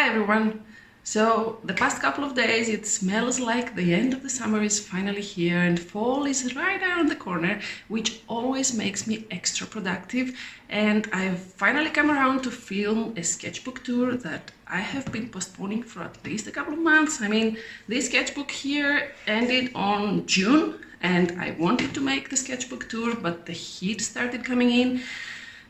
Hi everyone! So the past couple of days it smells like the end of the summer is finally here and fall is right around the corner, which always makes me extra productive, and I've finally come around to film a sketchbook tour that I have been postponing for at least a couple of months. I mean, this sketchbook here ended on June and I wanted to make the sketchbook tour, but the heat started coming in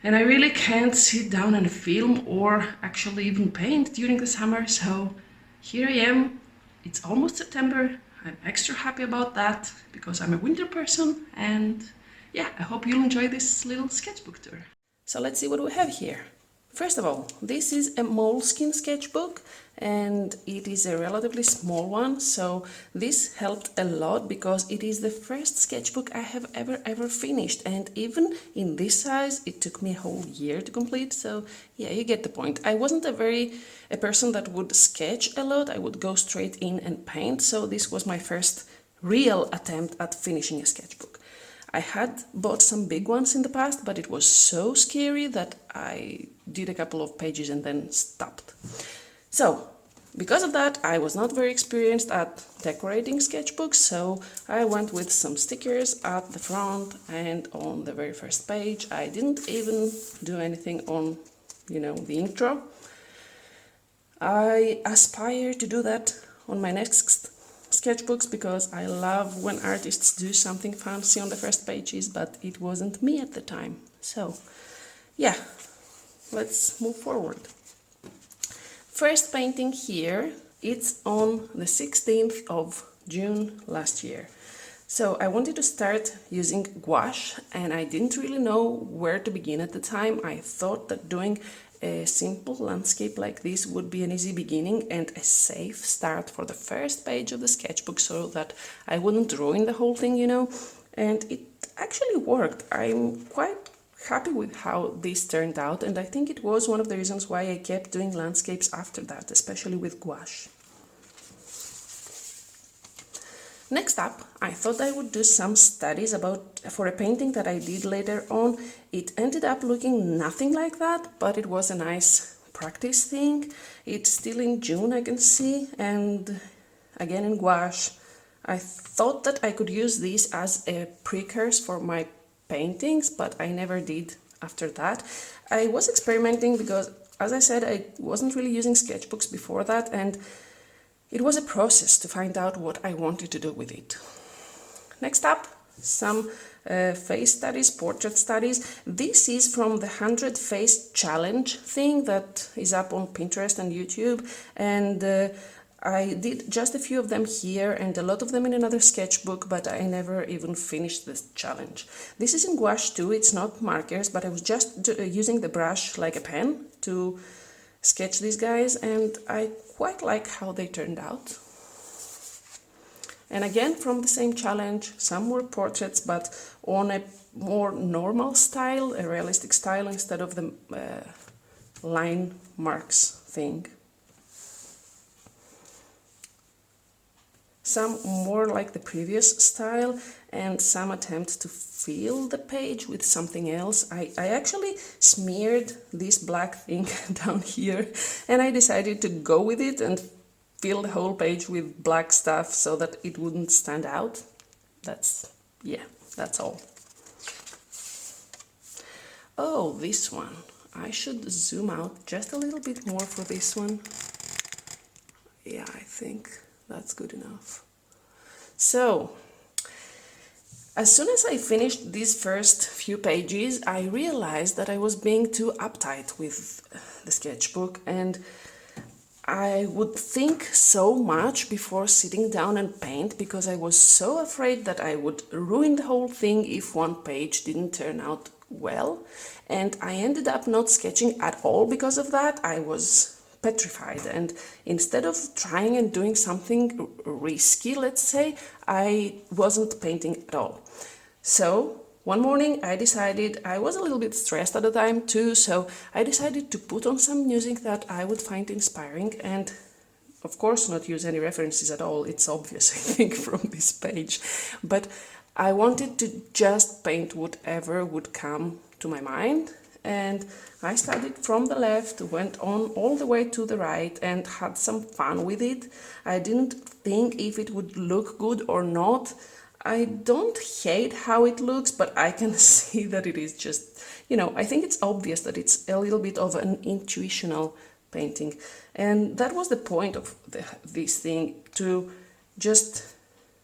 and I really can't sit down and film or actually even paint during the summer, so here I am. It's almost September. I'm extra happy about that because I'm a winter person, and yeah, I hope you'll enjoy this little sketchbook tour. So let's see what we have here. First of all, this is a Moleskine sketchbook and it is a relatively small one, so this helped a lot because it is the first sketchbook I have ever finished, and even in this size it took me a whole year to complete, so yeah, you get the point. I wasn't a person that would sketch a lot. I would go straight in and paint, so this was my first real attempt at finishing a sketchbook. I had bought some big ones in the past, but it was so scary that I did a couple of pages and then stopped. So, because of that, I was not very experienced at decorating sketchbooks, so I went with some stickers at the front and on the very first page. I didn't even do anything on, the intro. I aspire to do that on my next sketchbooks because I love when artists do something fancy on the first pages, but it wasn't me at the time. So yeah, let's move forward. First painting here, it's on the 16th of June last year. So I wanted to start using gouache and I didn't really know where to begin at the time. I thought that doing a simple landscape like this would be an easy beginning and a safe start for the first page of the sketchbook so that I wouldn't ruin the whole thing, and it actually worked. I'm quite happy with how this turned out, and I think it was one of the reasons why I kept doing landscapes after that, especially with gouache. Next up, I thought I would do some studies for a painting that I did later on. It ended up looking nothing like that, but it was a nice practice thing. It's still in June, I can see, and again in gouache. I thought that I could use this as a precursor for my paintings, but I never did after that. I was experimenting because, as I said, I wasn't really using sketchbooks before that, and it was a process to find out what I wanted to do with it. Next up, some face studies, portrait studies. This is from the 100 Face Challenge thing that is up on Pinterest and YouTube, and I did just a few of them here and a lot of them in another sketchbook, but I never even finished this challenge. This is in gouache too, it's not markers, but I was just using the brush like a pen to sketch these guys, and I quite like how they turned out. And again, from the same challenge, some were portraits, but on a more normal style, a realistic style, instead of the line marks thing. Some more like the previous style, and some attempt to fill the page with something else. I actually smeared this black thing down here, and I decided to go with it and fill the whole page with black stuff so that it wouldn't stand out. That's all. Oh, this one. I should zoom out just a little bit more for this one. Yeah, I think that's good enough. So, as soon as I finished these first few pages, I realized that I was being too uptight with the sketchbook, and I would think so much before sitting down and paint because I was so afraid that I would ruin the whole thing if one page didn't turn out well, and I ended up not sketching at all because of that. I was petrified, and instead of trying and doing something risky, let's say, I wasn't painting at all. So one morning I decided, I was a little bit stressed at the time too, so I decided to put on some music that I would find inspiring and of course not use any references at all. It's obvious, I think, from this page, but I wanted to just paint whatever would come to my mind, and I started from the left, went on all the way to the right and had some fun with it. I didn't think if it would look good or not. I don't hate how it looks, but I can see that it is just, I think it's obvious that it's a little bit of an intuitional painting. And that was the point of this thing, to just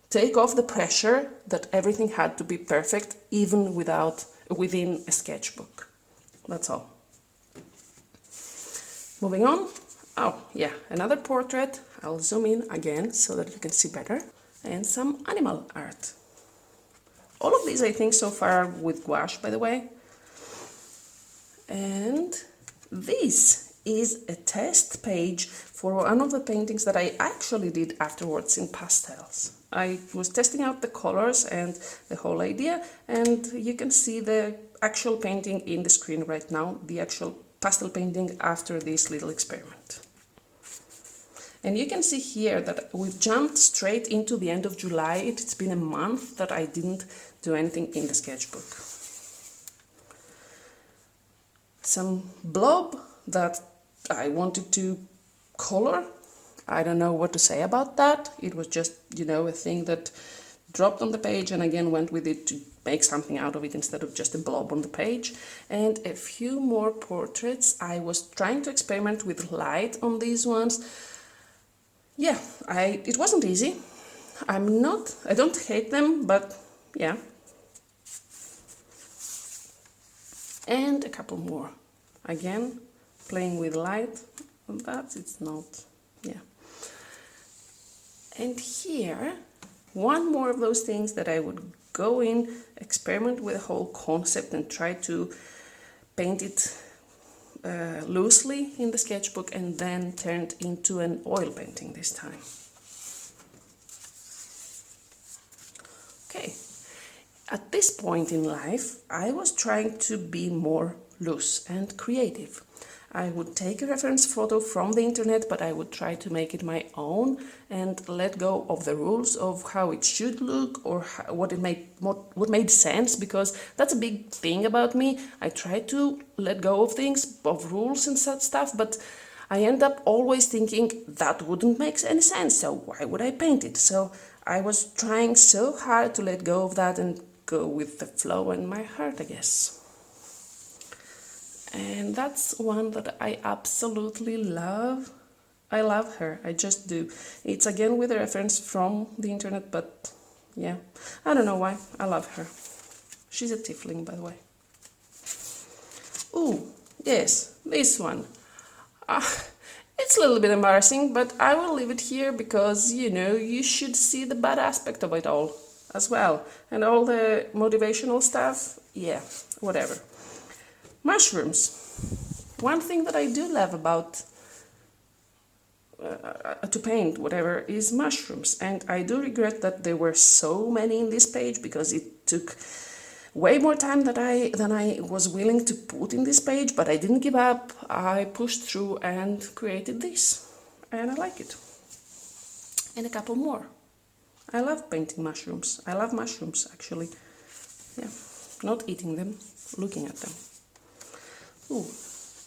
take off the pressure that everything had to be perfect, even within a sketchbook. That's all. Moving on. Oh, yeah, another portrait. I'll zoom in again so that you can see better. And some animal art. All of these, I think, so far are with gouache, by the way. And this is a test page for one of the paintings that I actually did afterwards in pastels. I was testing out the colors and the whole idea, and you can see the actual painting in the screen right now, the actual pastel painting after this little experiment. And you can see here that we've jumped straight into the end of July. It's been a month that I didn't do anything in the sketchbook. Some blob that I wanted to color. I don't know what to say about that. It was just, a thing that dropped on the page and again went with it to make something out of it instead of just a blob on the page. And a few more portraits. I was trying to experiment with light on these ones. Yeah, it wasn't easy. I don't hate them, but yeah. And a couple more. Again, playing with light, it's not, yeah. And here, one more of those things that I would go in, experiment with the whole concept and try to paint it loosely in the sketchbook and then turned into an oil painting this time. Okay, at this point in life I was trying to be more loose and creative. I would take a reference photo from the internet, but I would try to make it my own and let go of the rules of how it should look or what made sense, because that's a big thing about me. I try to let go of things, of rules and such stuff, but I end up always thinking that wouldn't make any sense, so why would I paint it? So I was trying so hard to let go of that and go with the flow and my heart, I guess. And that's one that I absolutely love. I love her, I just do. It's again with a reference from the internet, but yeah, I don't know why, I love her. She's a tiefling, by the way. Ooh, yes, this one. It's a little bit embarrassing, but I will leave it here because, you should see the bad aspect of it all as well. And all the motivational stuff, yeah, whatever. Mushrooms. One thing that I do love about to paint, whatever, is mushrooms. And I do regret that there were so many in this page because it took way more time than I was willing to put in this page, but I didn't give up. I pushed through and created this. And I like it. And a couple more. I love painting mushrooms. I love mushrooms, actually. Yeah, not eating them, looking at them. Ooh,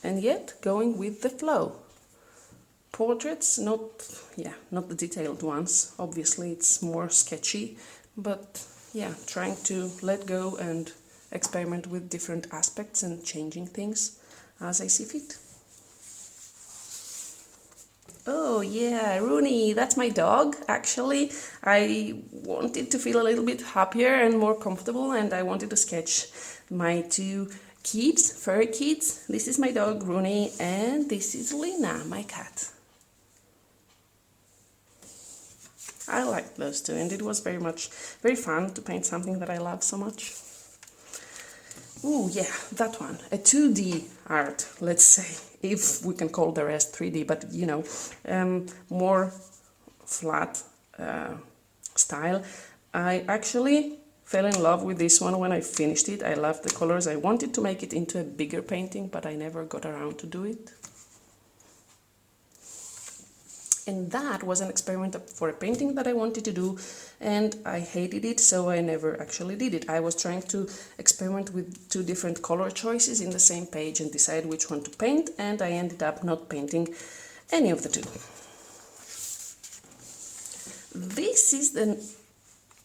and yet going with the flow. Portraits, not the detailed ones. Obviously, it's more sketchy, but yeah, trying to let go and experiment with different aspects and changing things as I see fit. Oh yeah, Rooney, that's my dog, actually. I wanted to feel a little bit happier and more comfortable, and I wanted to sketch my two kids, furry kids. This is my dog, Rooney, and this is Lena, my cat. I liked those two, and it was very fun to paint something that I love so much. Ooh, yeah, that one, a 2D art, let's say, if we can call the rest 3D, but more flat style. I actually fell in love with this one when I finished it. I loved the colors. I wanted to make it into a bigger painting, but I never got around to do it. And that was an experiment for a painting that I wanted to do, and I hated it, so I never actually did it. I was trying to experiment with 2 different color choices in the same page and decide which one to paint, and I ended up not painting any of the 2. This is the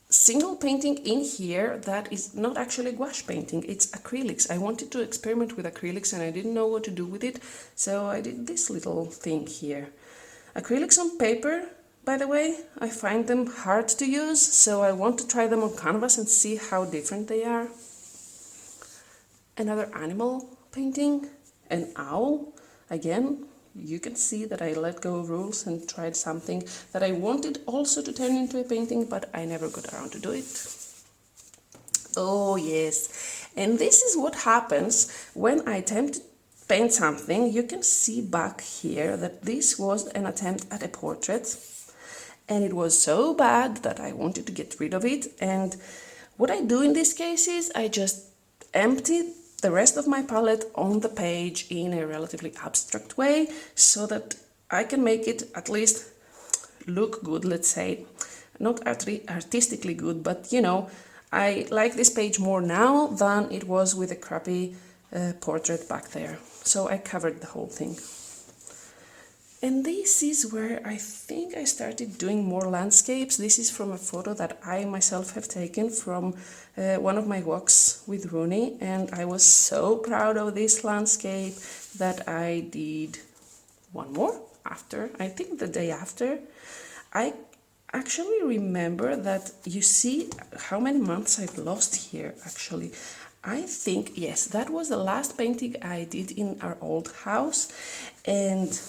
single painting in here that is not actually gouache painting, it's acrylics. I wanted to experiment with acrylics and I didn't know what to do with it, so I did this little thing here. Acrylics on paper, by the way, I find them hard to use, so I want to try them on canvas and see how different they are. Another animal painting, an owl. Again, you can see that I let go of rules and tried something that I wanted also to turn into a painting, but I never got around to do it. Oh yes, and this is what happens when I attempt to paint something. You can see back here that this was an attempt at a portrait, and it was so bad that I wanted to get rid of it. And what I do in this case is I just empty the rest of my palette on the page in a relatively abstract way, so that I can make it at least look good, let's say. Not artistically good, but you know, I like this page more now than it was with a crappy portrait back there. So I covered the whole thing. And this is where I think I started doing more landscapes. This is from a photo that I myself have taken from one of my walks with Rooney, and I was so proud of this landscape that I did one more after, I think the day after. I actually remember that, you see how many months I've lost here actually. I think, yes, that was the last painting I did in our old house, and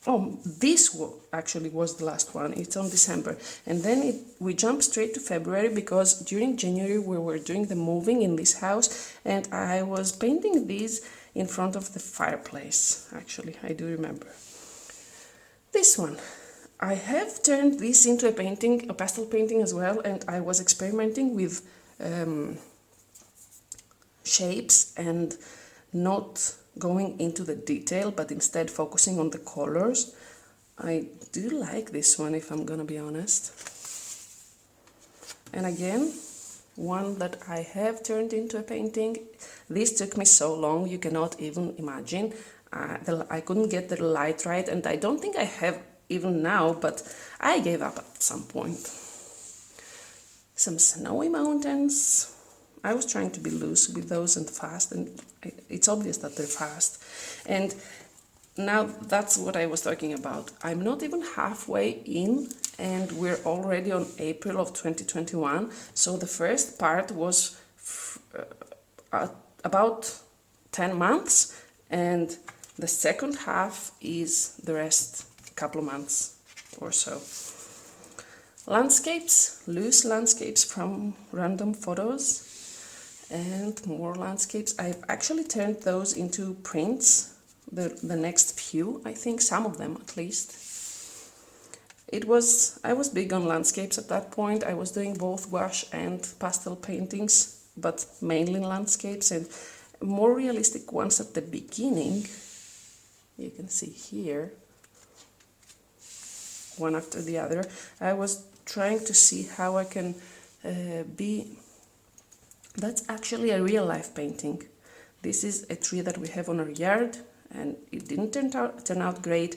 oh, this actually was the last one. It's on December, and then we jumped straight to February because during January we were doing the moving in this house, and I was painting these in front of the fireplace. Actually, I do remember this one. I have turned this into a painting, a pastel painting as well, and I was experimenting with shapes and not going into the detail, but instead focusing on the colors. I do like this one, if I'm gonna be honest. And again, one that I have turned into a painting. This took me so long, you cannot even imagine. I couldn't get the light right, and I don't think I have even now, but I gave up at some point. Some snowy mountains. I was trying to be loose with those and fast, and it's obvious that they're fast. And now that's what I was talking about. I'm not even halfway in, and we're already on April of 2021. So the first part was about 10 months, and the second half is the rest, a couple of months or so. Landscapes, loose landscapes from random photos. And more landscapes. I've actually turned those into prints, the next few, I think, some of them at least. I was big on landscapes at that point. I was doing both gouache and pastel paintings, but mainly landscapes, and more realistic ones at the beginning. You can see here, one after the other. I was trying to see how I can That's actually a real-life painting. This is a tree that we have on our yard, and it didn't turn out great.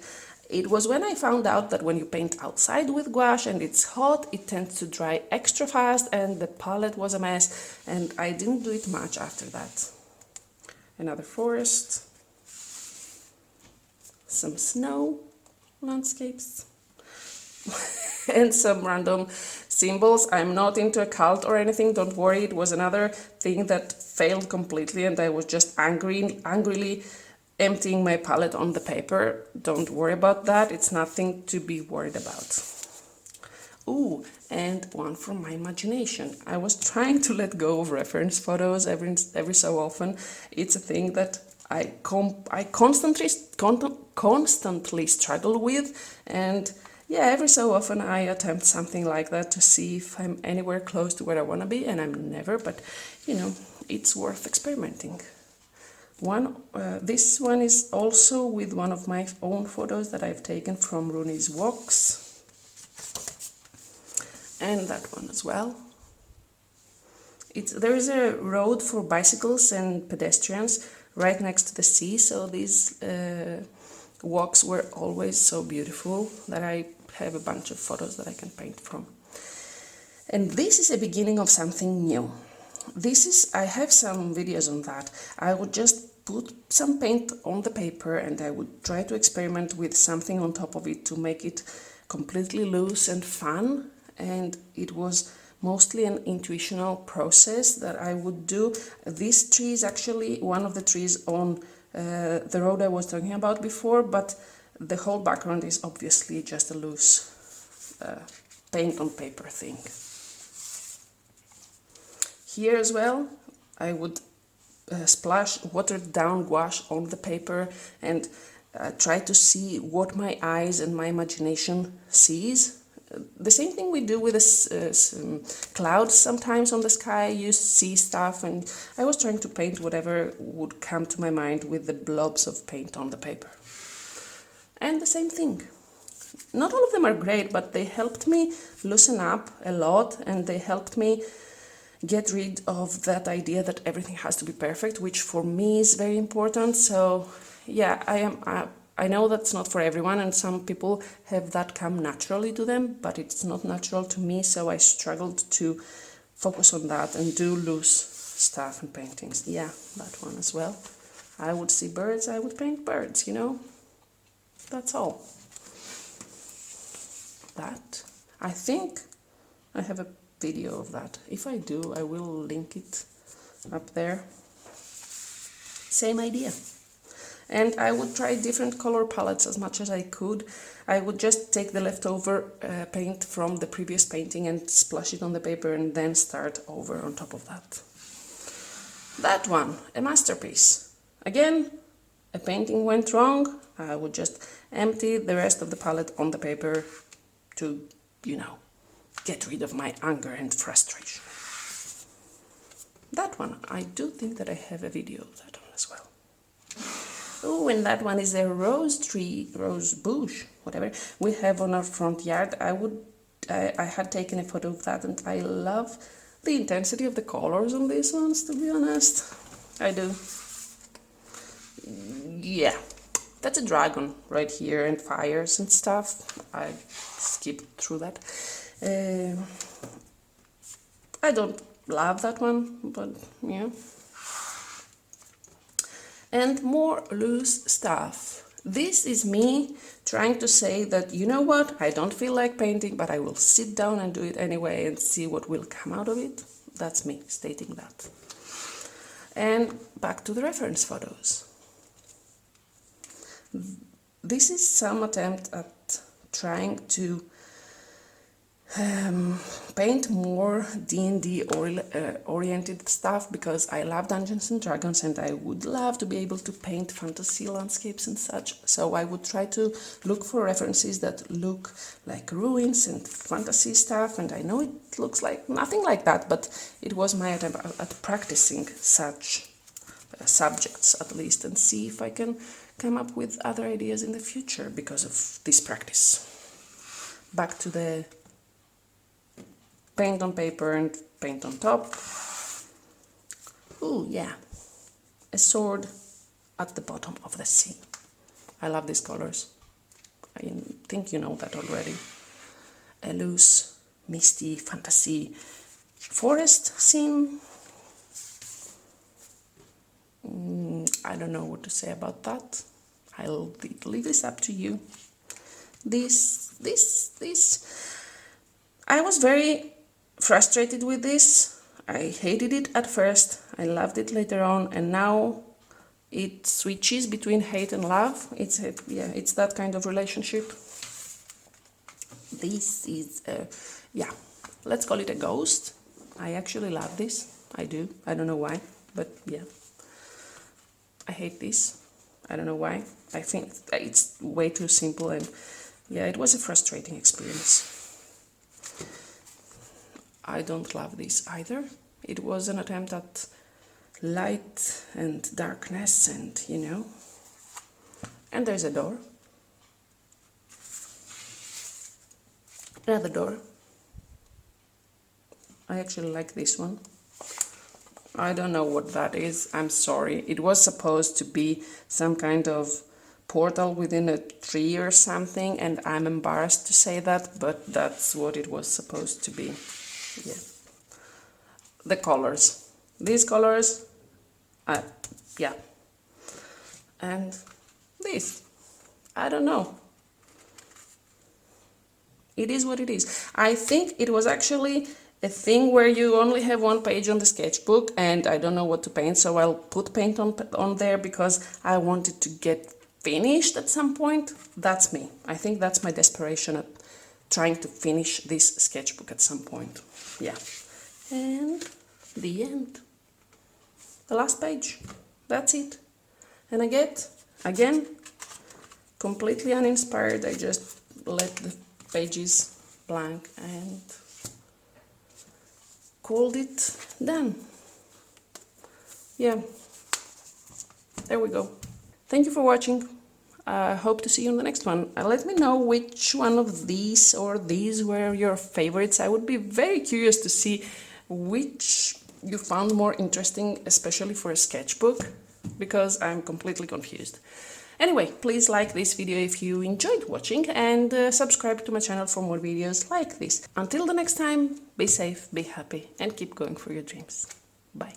It was when I found out that when you paint outside with gouache and it's hot, it tends to dry extra fast, and the palette was a mess, and I didn't do it much after that. Another forest, some snow landscapes, and some random symbols. I'm not into a cult or anything, don't worry. It was another thing that failed completely, and I was just angrily emptying my palette on the paper. Don't worry about that, it's nothing to be worried about. Ooh, and one from my imagination. I was trying to let go of reference photos every so often. It's a thing that I constantly struggle with, and yeah, every so often I attempt something like that to see if I'm anywhere close to where I want to be, and I'm never, but you know, it's worth experimenting. This one is also with one of my own photos that I've taken from Rooney's Walks. And that one as well. There is a road for bicycles and pedestrians right next to the sea, so these walks were always so beautiful that I have a bunch of photos that I can paint from. And this is a beginning of something new. I have some videos on that. I would just put some paint on the paper and I would try to experiment with something on top of it to make it completely loose and fun. And it was mostly an intuitional process that I would do. This tree is actually one of the trees on the road I was talking about before, but the whole background is obviously just a loose paint on paper thing. Here as well, I would splash watered down gouache on the paper and try to see what my eyes and my imagination sees. The same thing we do with the clouds sometimes on the sky. You see stuff, and I was trying to paint whatever would come to my mind with the blobs of paint on the paper. And the same thing. Not all of them are great, but they helped me loosen up a lot, and they helped me get rid of that idea that everything has to be perfect, which for me is very important. So yeah, I know that's not for everyone, and some people have that come naturally to them, but it's not natural to me, so I struggled to focus on that and do loose stuff and paintings. Yeah, that one as well. I would see birds, I would paint birds, you know? That's all. That, I think I have a video of that. If I do, I will link it up there. Same idea. And I would try different color palettes as much as I could. I would just take the leftover paint from the previous painting and splash it on the paper and then start over on top of that. That one, a masterpiece. Again, a painting went wrong. I would just empty the rest of the palette on the paper to, you know, get rid of my anger and frustration. That one, I do think that I have a video of that one as well. Oh, and that one is a rose tree, rose bush, whatever, we have on our front yard. I had taken a photo of that, and I love the intensity of the colors on these ones, to be honest. I do. Yeah, that's a dragon right here, and fires and stuff. I skipped through that. I don't love that one, but yeah. And more loose stuff. This is me trying to say that, you know what, I don't feel like painting, but I will sit down and do it anyway and see what will come out of it. That's me stating that. And back to the reference photos. This is some attempt at trying to paint more D&D oriented stuff, because I love Dungeons and Dragons and I would love to be able to paint fantasy landscapes and such. So I would try to look for references that look like ruins and fantasy stuff, and I know it looks like nothing like that, but it was my attempt at practicing such subjects at least, and see if I can come up with other ideas in the future because of this practice. Back to the paint on paper and paint on top. Ooh, yeah, a sword at the bottom of the sea. I love these colors. I think you know that already. A loose, misty, fantasy forest scene. I don't know what to say about that. I'll leave this up to you. This. I was very frustrated with this. I hated it at first. I loved it later on, and now it switches between hate and love. It's that kind of relationship. This is let's call it a ghost. I actually love this. I do. I don't know why, but yeah. I hate this. I don't know why. I think it's way too simple, and yeah, it was a frustrating experience. I don't love this either. It was an attempt at light and darkness, and you know. And there's a door. Another door. I actually like this one. I don't know what that is, I'm sorry. It was supposed to be some kind of portal within a tree or something, and I'm embarrassed to say that, but that's what it was supposed to be. Yeah. The colors. These colors, yeah. And this, I don't know. It is what it is. I think it was actually a thing where you only have one page on the sketchbook, and I don't know what to paint, so I'll put paint on there because I wanted to get finished at some point. That's me. I think that's my desperation at trying to finish this sketchbook at some point. Yeah. And the end. The last page. That's it. And I get, again, completely uninspired. I just let the pages blank and called it done. Yeah, there we go. Thank you for watching. I hope to see you on the next one. Let me know which one of these or these were your favorites. I would be very curious to see which you found more interesting, especially for a sketchbook, because I'm completely confused. Anyway, please like this video if you enjoyed watching, and subscribe to my channel for more videos like this. Until the next time, be safe, be happy, and keep going for your dreams. Bye.